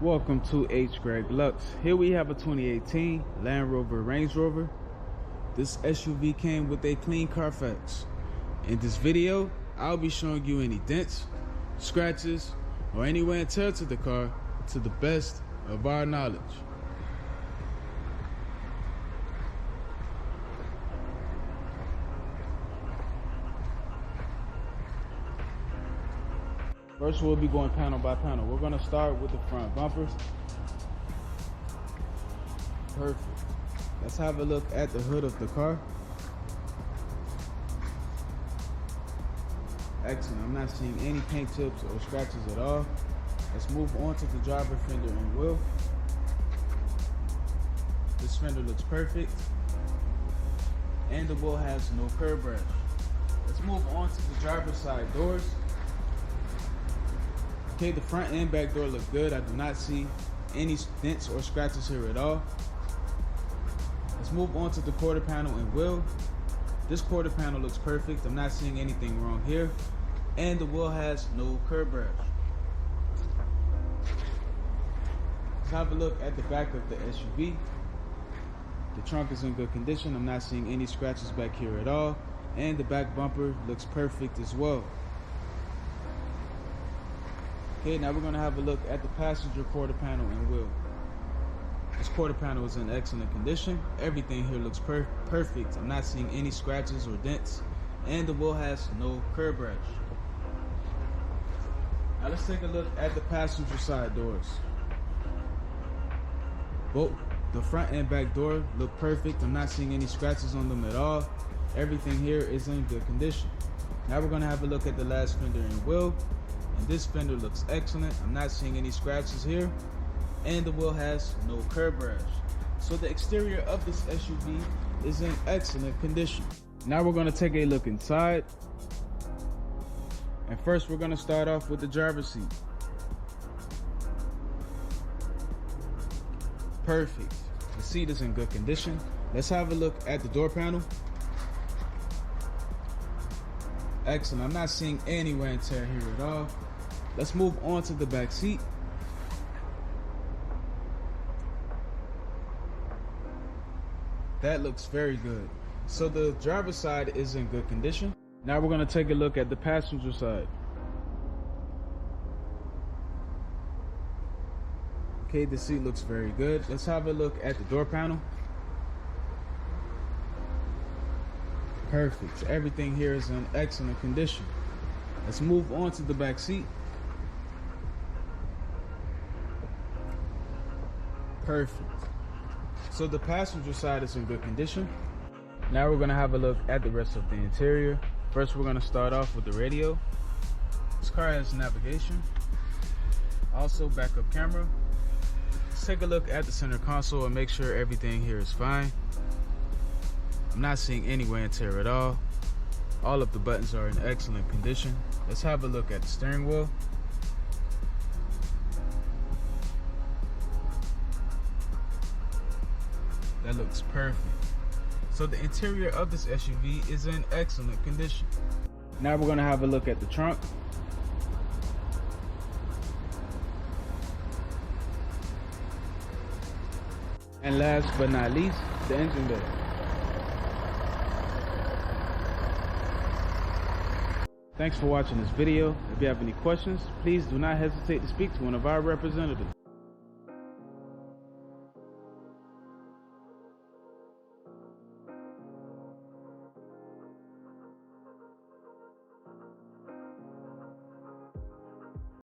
Welcome to hgreglux. Here we have a 2018 Land Rover Range Rover. This SUV came with a clean Carfax. In this video, I'll be showing you any dents, scratches, or any wear and tear to the car to the best of our knowledge. First, we'll be going panel by panel. We're going to start with the front bumpers. Perfect. Let's have a look at the hood of the car. Excellent. I'm not seeing any paint chips or scratches at all. Let's move on to the driver fender and wheel. This fender looks perfect, and the wheel has no curb rash. Let's move on to the driver's side doors. Okay, the front and back door look good. I do not see any dents or scratches here at all. Let's move on to the quarter panel and wheel. This quarter panel looks perfect. I'm not seeing anything wrong here. And the wheel has no curb rash. Let's have a look at the back of the SUV. The trunk is in good condition. I'm not seeing any scratches back here at all. And the back bumper looks perfect as well. Okay, now we're going to have a look at the passenger quarter panel and wheel. This quarter panel is in excellent condition. Everything here looks perfect. I'm not seeing any scratches or dents. And the wheel has no curb rash. Now let's take a look at the passenger side doors. Both the front and back door look perfect. I'm not seeing any scratches on them at all. Everything here is in good condition. Now we're going to have a look at the last fender and wheel. And this fender looks excellent. I'm not seeing any scratches here. And the wheel has no curb rash. So the exterior of this SUV is in excellent condition. Now we're going to take a look inside. And first we're going to start off with the driver's seat. Perfect. The seat is in good condition. Let's have a look at the door panel. Excellent. I'm not seeing any wear and tear here at all. Let's move on to the back seat. That looks very good. So the driver's side is in good condition. Now we're going to take a look at the passenger side. Okay, the seat looks very good. Let's have a look at the door panel. Perfect. Everything here is in excellent condition. Let's move on to the back seat. Perfect. So the passenger side is in good condition. Now we're going to have a look at the rest of the interior. First, we're going to start off with the radio. This car has navigation, also backup camera. Let's take a look at the center console and make sure everything here is fine. I'm not seeing any wear and tear at all. All of the buttons are in excellent condition. Let's have a look at the steering wheel. That looks perfect. So the interior of this SUV is in excellent condition. Now we're going to have a look at the trunk. And last but not least, the engine bay. Thanks for watching this video. If you have any questions, please do not hesitate to speak to one of our representatives.